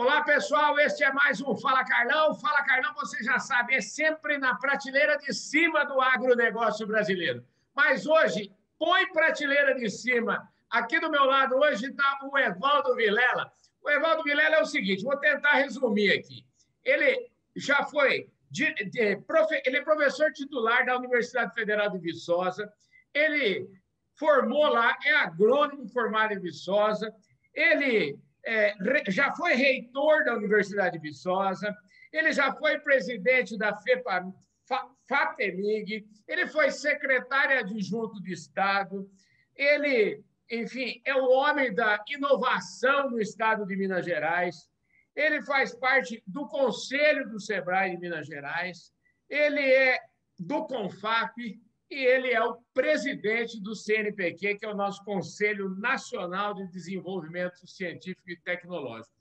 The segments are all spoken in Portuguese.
Olá, pessoal, este é mais um Fala Carlão. Fala Carlão, você já sabe, é sempre na prateleira de cima do agronegócio brasileiro. Mas hoje, põe prateleira de cima. Aqui do meu lado hoje está o Evaldo Vilela. O Evaldo Vilela é o seguinte, vou tentar resumir aqui. Ele já foi, ele é professor titular da Universidade Federal de Viçosa, ele formou lá, é agrônomo formado em Viçosa, ele já foi reitor da Universidade de Viçosa, ele já foi presidente da FAPEMIG, ele foi secretário adjunto de Estado, ele, enfim, é o homem da inovação no Estado de Minas Gerais, ele faz parte do Conselho do SEBRAE de Minas Gerais, ele é do CONFAP, e ele é o presidente do CNPq, que é o nosso Conselho Nacional de Desenvolvimento Científico e Tecnológico.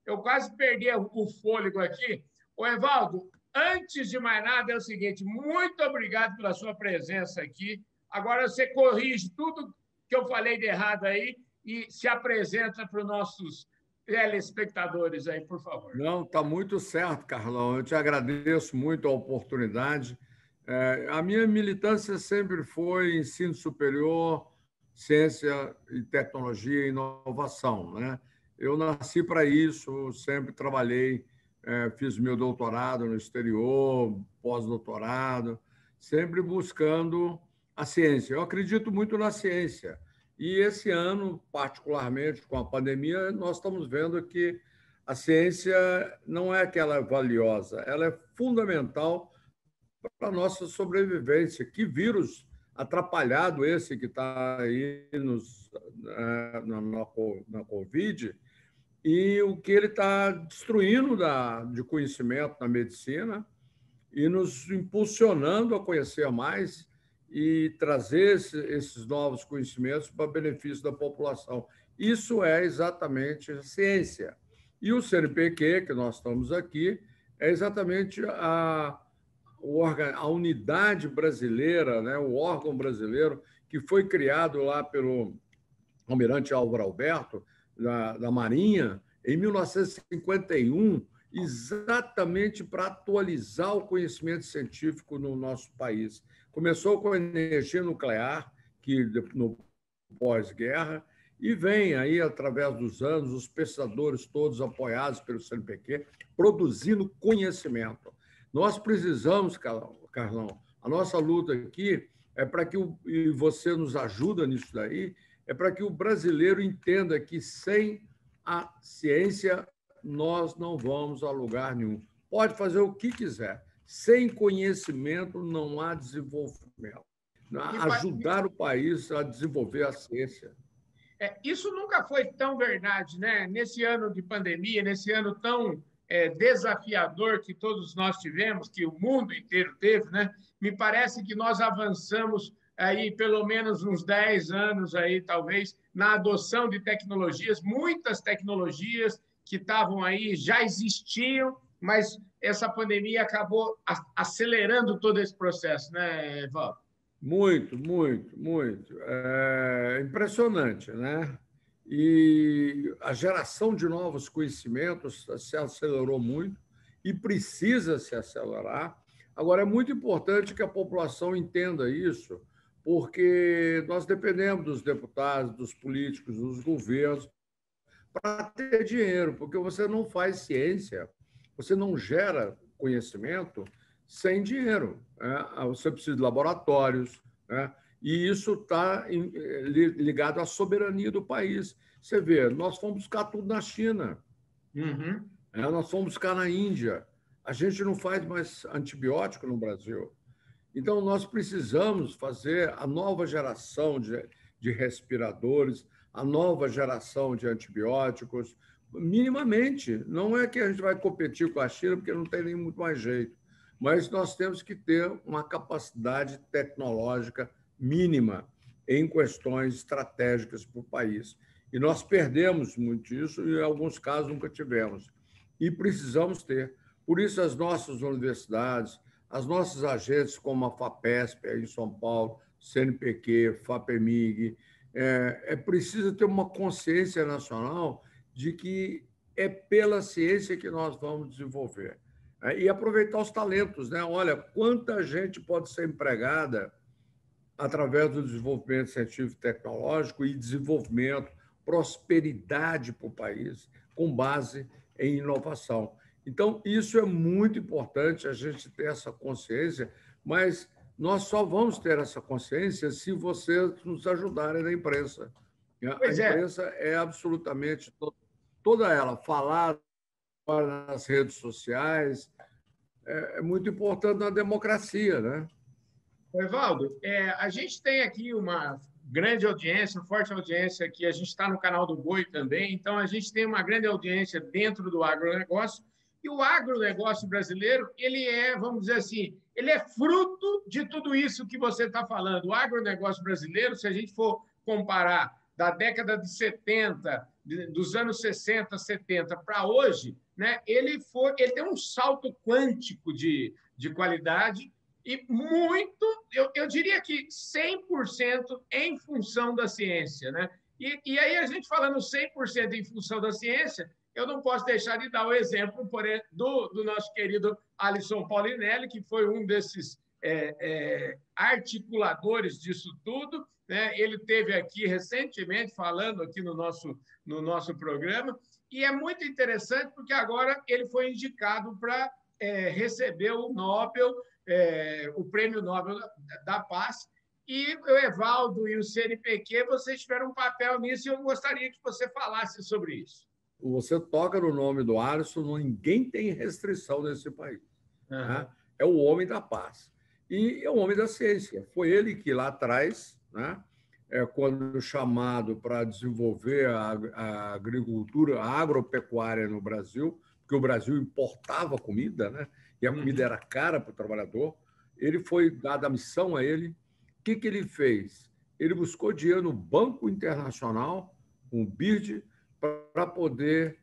Eu quase perdi o fôlego aqui. Ô, Evaldo, antes de mais nada, é o seguinte, muito obrigado pela sua presença aqui. Agora você corrige tudo que eu falei de errado aí e se apresenta para os nossos telespectadores aí, por favor. Não, está muito certo, Carlão. Eu te agradeço muito a oportunidade. A minha militância sempre foi ensino superior, ciência e tecnologia e inovação, né? Eu nasci para isso, sempre trabalhei, fiz meu doutorado no exterior, pós-doutorado, sempre buscando a ciência. Eu acredito muito na ciência. E esse ano, particularmente com a pandemia, nós estamos vendo que a ciência não é aquela valiosa, ela é fundamental para a nossa sobrevivência. Que vírus atrapalhado esse que está aí na Covid, e o que ele está destruindo de conhecimento na medicina e nos impulsionando a conhecer mais e trazer esses novos conhecimentos para benefício da população. Isso é exatamente a ciência. E o CNPq, que nós estamos aqui, é exatamente a unidade brasileira, né, o órgão brasileiro que foi criado lá pelo almirante Álvaro Alberto, da Marinha, em 1951, exatamente para atualizar o conhecimento científico no nosso país. Começou com a energia nuclear, que no pós-guerra, e vem aí, através dos anos, os pesquisadores todos apoiados pelo CNPq, produzindo conhecimento. Nós precisamos, Carlão, a nossa luta aqui é para que, e você nos ajuda nisso daí, é para que o brasileiro entenda que sem a ciência nós não vamos a lugar nenhum. Pode fazer o que quiser. Sem conhecimento não há desenvolvimento. Ajudar o país a desenvolver a ciência. Isso nunca foi tão verdade, né? Nesse ano de pandemia, nesse ano tão desafiador que todos nós tivemos, que o mundo inteiro teve, né? Me parece que nós avançamos aí pelo menos uns 10 anos aí, talvez, na adoção de tecnologias, muitas tecnologias que estavam aí, já existiam, mas essa pandemia acabou acelerando todo esse processo, né, Evaldo? Muito, muito, muito. É impressionante, né? E a geração de novos conhecimentos se acelerou muito e precisa se acelerar. Agora, é muito importante que a população entenda isso, porque nós dependemos dos deputados, dos políticos, dos governos para ter dinheiro, porque você não faz ciência, você não gera conhecimento sem dinheiro, né? Você precisa de laboratórios, né? E isso está ligado à soberania do país. Você vê, nós fomos buscar tudo na China, Uhum. nós fomos buscar na Índia. A gente não faz mais antibiótico no Brasil. Então, nós precisamos fazer a nova geração de respiradores, a nova geração de antibióticos, minimamente. Não é que a gente vai competir com a China, porque não tem nem muito mais jeito, mas nós temos que ter uma capacidade tecnológica mínima em questões estratégicas para o país. E nós perdemos muito isso e, em alguns casos, nunca tivemos. E precisamos ter. Por isso, as nossas universidades, as nossas agências, como a FAPESP, em São Paulo, CNPq, FAPEMIG, é preciso ter uma consciência nacional de que é pela ciência que nós vamos desenvolver. E aproveitar os talentos, né? Olha, quanta gente pode ser empregada através do desenvolvimento científico e tecnológico e desenvolvimento, prosperidade para o país, com base em inovação. Então, isso é muito importante, a gente ter essa consciência, mas nós só vamos ter essa consciência se vocês nos ajudarem na imprensa. A Pois é. imprensa é absolutamente toda ela, falada nas redes sociais, é muito importante na democracia, né? Evaldo, a gente tem aqui uma grande audiência, uma forte audiência aqui. A gente está no canal do Boi também, então a gente tem uma grande audiência dentro do agronegócio. E o agronegócio brasileiro, ele é, vamos dizer assim, ele é fruto de tudo isso que você está falando. O agronegócio brasileiro, se a gente for comparar da década de 70, dos anos 60, 70 para hoje, né, ele tem um salto quântico de qualidade e muito, eu diria que 100% em função da ciência. Né? E aí, a gente falando 100% em função da ciência, eu não posso deixar de dar o exemplo do nosso querido Alisson Paulinelli, que foi um desses articuladores disso tudo. Né? Ele esteve aqui recentemente falando aqui no nosso programa, e é muito interessante porque agora ele foi indicado para receber o Nobel, o Prêmio Nobel da Paz, e o Evaldo e o CNPq, vocês tiveram um papel nisso, e eu gostaria que você falasse sobre isso. Você toca no nome do Alisson, ninguém tem restrição nesse país. Uhum. Né? É o homem da paz. E é o homem da ciência. Foi ele que, lá atrás, né, quando chamado para desenvolver a agricultura, a agropecuária no Brasil, porque o Brasil importava comida, né? E a comida era cara para o trabalhador, ele foi dada a missão a ele. O que ele fez? Ele buscou dinheiro no Banco Internacional, um BID, para poder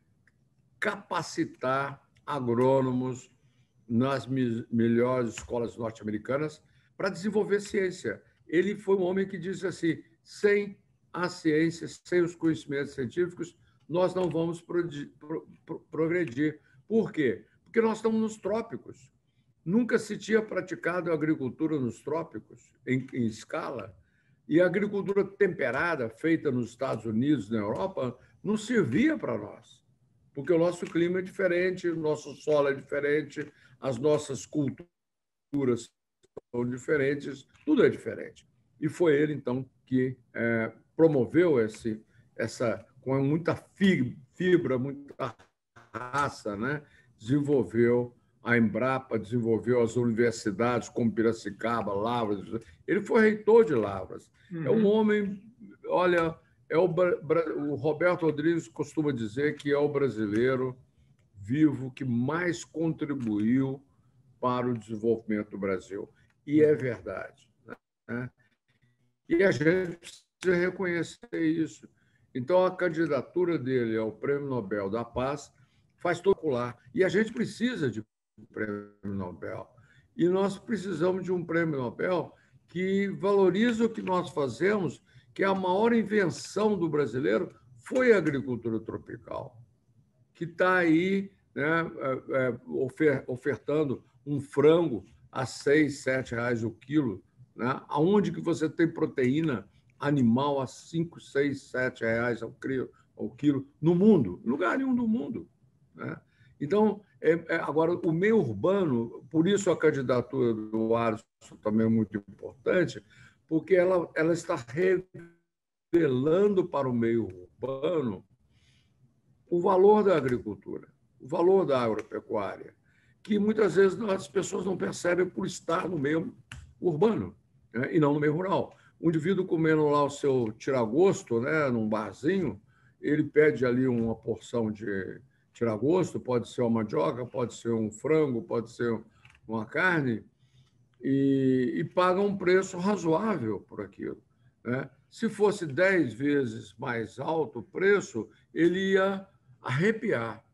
capacitar agrônomos nas melhores escolas norte-americanas para desenvolver ciência. Ele foi um homem que disse assim: sem a ciência, sem os conhecimentos científicos, nós não vamos progredir. Por quê? Porque nós estamos nos trópicos. Nunca se tinha praticado agricultura nos trópicos, em escala, e a agricultura temperada, feita nos Estados Unidos, na Europa, não servia para nós, porque o nosso clima é diferente, o nosso solo é diferente, as nossas culturas são diferentes, tudo é diferente. E foi ele, então, que promoveu essa, com muita fibra, muita raça, né? Desenvolveu a Embrapa, desenvolveu as universidades como Piracicaba, Lavras. Ele foi reitor de Lavras. Uhum. É um homem, olha, o Roberto Rodrigues costuma dizer que é o brasileiro vivo que mais contribuiu para o desenvolvimento do Brasil. E é verdade. Né? E a gente precisa reconhecer isso. Então, a candidatura dele ao Prêmio Nobel da Paz faz todo popular. E a gente precisa de um Prêmio Nobel. E nós precisamos de um Prêmio Nobel que valorize o que nós fazemos, que a maior invenção do brasileiro foi a agricultura tropical, que está aí, né, ofertando um frango a R$ 6, R$ 7 o quilo, né? Aonde que você tem proteína animal a R$ 5, 6, R$ 7 ao quilo no mundo? Em lugar nenhum do mundo. Né? Então, agora, o meio urbano, por isso a candidatura do Alisson também é muito importante, porque ela está revelando para o meio urbano o valor da agricultura, o valor da agropecuária, que muitas vezes as pessoas não percebem por estar no meio urbano, né, e não no meio rural. Um indivíduo comendo lá o seu tiragosto, né, num barzinho, ele pede ali uma porção de tiragosto, pode ser uma mandioca, pode ser um frango, pode ser uma carne, e paga um preço razoável por aquilo. Né? Se fosse 10 vezes mais alto o preço, ele ia arrepiar.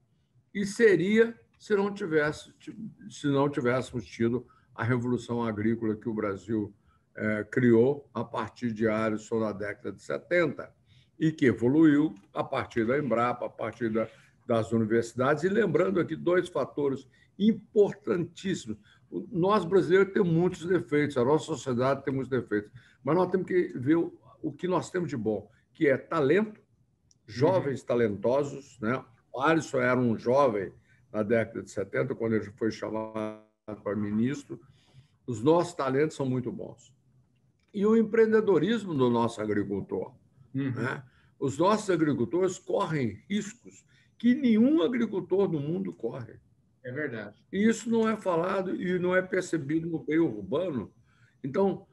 E seria se não tivéssemos tido a revolução agrícola que o Brasil criou a partir de Alisson na década de 70 e que evoluiu a partir da Embrapa, a partir das universidades. E lembrando aqui dois fatores importantíssimos. Nós, brasileiros, temos muitos defeitos, a nossa sociedade tem muitos defeitos, mas nós temos que ver o que nós temos de bom, que é talento, jovens talentosos, né? O Alisson era um jovem na década de 70, quando ele foi chamado para ministro. Os nossos talentos são muito bons. E o empreendedorismo do nosso agricultor. Né? Os nossos agricultores correm riscos que nenhum agricultor do mundo corre. É verdade. E isso não é falado e não é percebido no meio urbano. Então,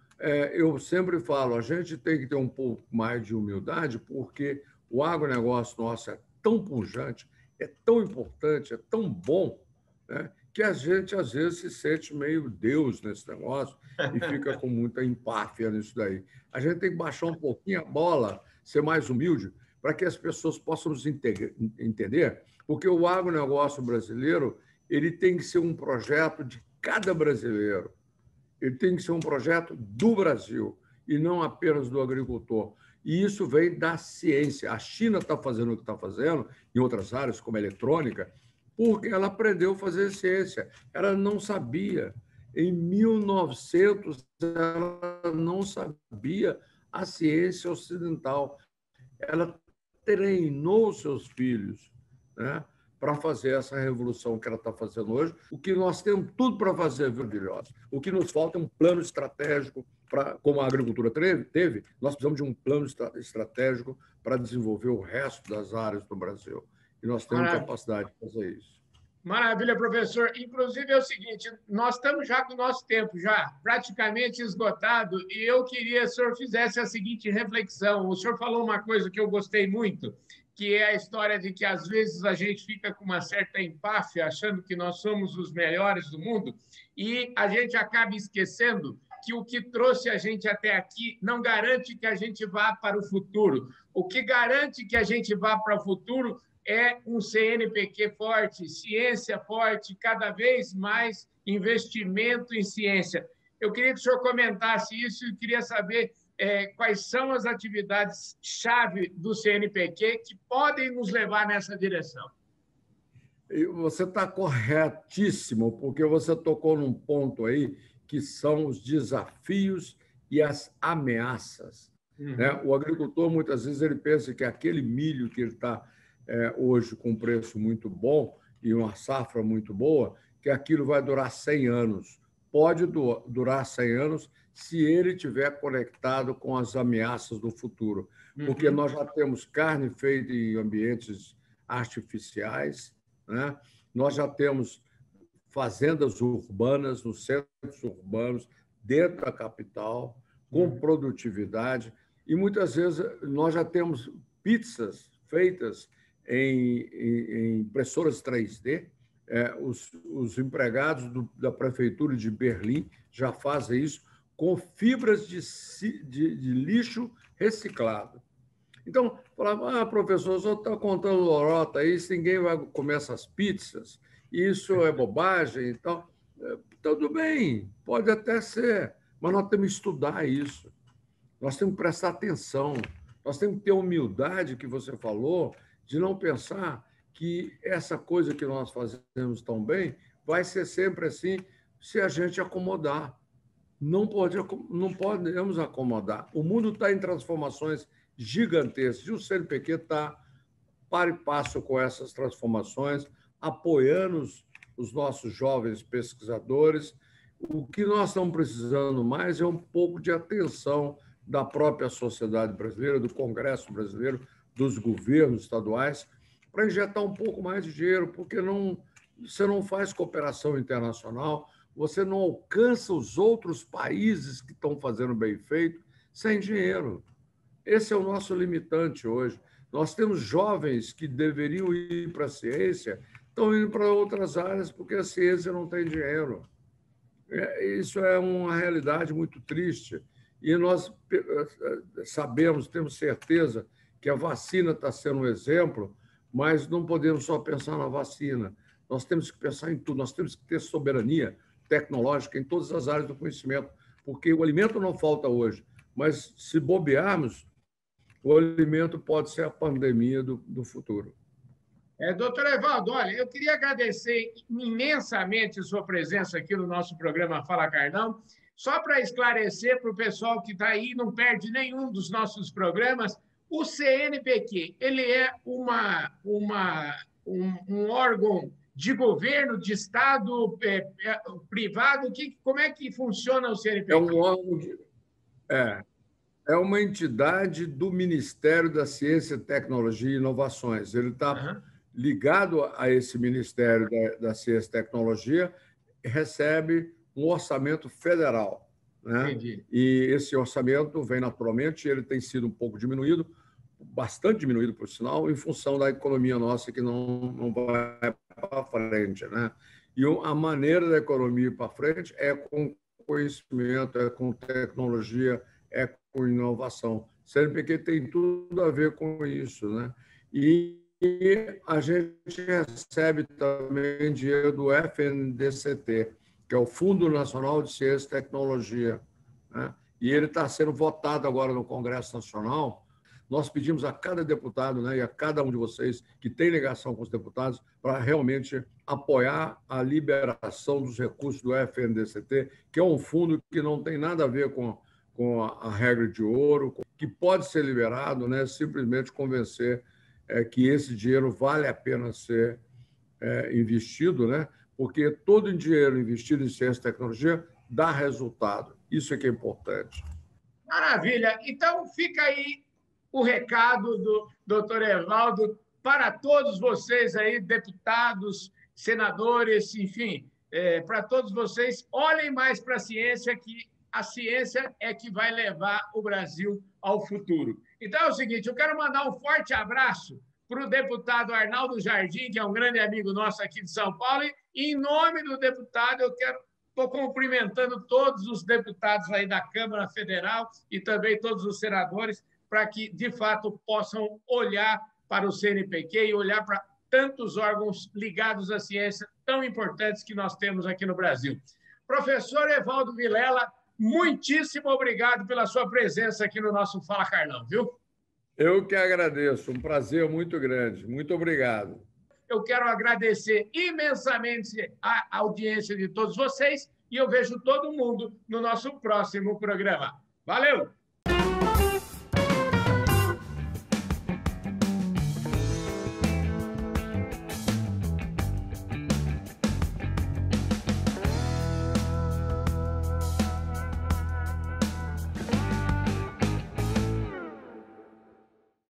eu sempre falo, a gente tem que ter um pouco mais de humildade, porque o agronegócio nosso é tão pujante, é tão importante, é tão bom, né, que a gente, às vezes, se sente meio Deus nesse negócio e fica com muita empáfia nisso daí. A gente tem que baixar um pouquinho a bola, ser mais humilde, para que as pessoas possam nos entender, porque o agronegócio brasileiro ele tem que ser um projeto de cada brasileiro. Ele tem que ser um projeto do Brasil e não apenas do agricultor. E isso vem da ciência. A China está fazendo o que está fazendo, em outras áreas, como a eletrônica, porque ela aprendeu a fazer ciência. Ela não sabia. Em 1900, ela não sabia a ciência ocidental. Ela treinou seus filhos, né, para fazer essa revolução que ela está fazendo hoje. O que nós temos tudo para fazer é maravilhoso. O que nos falta é um plano estratégico, como a agricultura teve, nós precisamos de um plano estratégico para desenvolver o resto das áreas do Brasil. E nós temos capacidade de fazer isso. Maravilha, professor. Inclusive é o seguinte, nós estamos já com o nosso tempo já praticamente esgotado e eu queria que o senhor fizesse a seguinte reflexão. O senhor falou uma coisa que eu gostei muito, que é a história de que às vezes a gente fica com uma certa empáfia, achando que nós somos os melhores do mundo e a gente acaba esquecendo que o que trouxe a gente até aqui não garante que a gente vá para o futuro. O que garante que a gente vá para o futuro é um CNPq forte, ciência forte, cada vez mais investimento em ciência. Eu queria que o senhor comentasse isso e queria saber quais são as atividades-chave do CNPq que podem nos levar nessa direção. Você está corretíssimo, porque você tocou num ponto aí que são os desafios e as ameaças. Né? O agricultor, muitas vezes, ele pensa que aquele milho que ele está hoje com um preço muito bom e uma safra muito boa, que aquilo vai durar 100 anos. Pode durar 100 anos se ele estiver conectado com as ameaças do futuro, porque nós já temos carne feita em ambientes artificiais, né? Nós já temos fazendas urbanas, nos centros urbanos, dentro da capital, com produtividade, e muitas vezes nós já temos pizzas feitas em impressoras 3D. Os empregados da Prefeitura de Berlim já fazem isso com fibras de lixo reciclado. Então, falava, professor, o senhor está contando lorota aí, se ninguém vai comer essas pizzas, isso é bobagem e tal. Tudo bem, pode até ser, mas nós temos que estudar isso. Nós temos que prestar atenção. Nós temos que ter humildade, que você falou, de não pensar que essa coisa que nós fazemos tão bem vai ser sempre assim se a gente acomodar. Não podemos acomodar. O mundo está em transformações gigantescas e o CNPq está para e passo com essas transformações, apoiando os nossos jovens pesquisadores. O que nós estamos precisando mais é um pouco de atenção da própria sociedade brasileira, do Congresso brasileiro, dos governos estaduais, para injetar um pouco mais de dinheiro, porque você não faz cooperação internacional, você não alcança os outros países que estão fazendo bem feito sem dinheiro. Esse é o nosso limitante hoje. Nós temos jovens que deveriam ir para a ciência, estão indo para outras áreas porque a ciência não tem dinheiro. Isso é uma realidade muito triste. E nós sabemos, temos certeza que a vacina está sendo um exemplo, mas não podemos só pensar na vacina. Nós temos que pensar em tudo, nós temos que ter soberania tecnológica em todas as áreas do conhecimento, porque o alimento não falta hoje, mas se bobearmos, o alimento pode ser a pandemia do futuro. Doutor Evaldo, olha, eu queria agradecer imensamente a sua presença aqui no nosso programa Fala Carlão. Só para esclarecer para o pessoal que está aí, não perde nenhum dos nossos programas, o CNPq, ele é um órgão de governo, de Estado, privado? Como é que funciona o CNPq? É um órgão é uma entidade do Ministério da Ciência, Tecnologia e Inovações. Ele está ligado a esse Ministério da Ciência e Tecnologia, recebe um orçamento federal, né? Entendi. E esse orçamento vem naturalmente, ele tem sido um pouco diminuído, bastante diminuído, por sinal, em função da economia nossa que não vai para frente, né? E a maneira da economia ir para frente é com conhecimento, é com tecnologia, é com inovação. O CNPq tem tudo a ver com isso, né? E a gente recebe também dinheiro do FNDCT, que é o Fundo Nacional de Ciência e Tecnologia, né? E ele está sendo votado agora no Congresso Nacional. Nós pedimos a cada deputado, né, e a cada um de vocês que tem ligação com os deputados para realmente apoiar a liberação dos recursos do FNDCT, que é um fundo que não tem nada a ver com a regra de ouro, que pode ser liberado, né, simplesmente convencer que esse dinheiro vale a pena ser investido, né, porque todo dinheiro investido em ciência e tecnologia dá resultado. Isso é que é importante. Maravilha. Então, fica aí o recado do doutor Evaldo para todos vocês aí, deputados, senadores, enfim, para todos vocês, olhem mais para a ciência, que a ciência é que vai levar o Brasil ao futuro. Então é o seguinte, eu quero mandar um forte abraço para o deputado Arnaldo Jardim, que é um grande amigo nosso aqui de São Paulo, e em nome do deputado estou cumprimentando todos os deputados aí da Câmara Federal e também todos os senadores, para que, de fato, possam olhar para o CNPq e olhar para tantos órgãos ligados à ciência tão importantes que nós temos aqui no Brasil. Professor Evaldo Vilela, muitíssimo obrigado pela sua presença aqui no nosso Fala Carlão, viu? Eu que agradeço, um prazer muito grande. Muito obrigado. Eu quero agradecer imensamente a audiência de todos vocês e eu vejo todo mundo no nosso próximo programa. Valeu!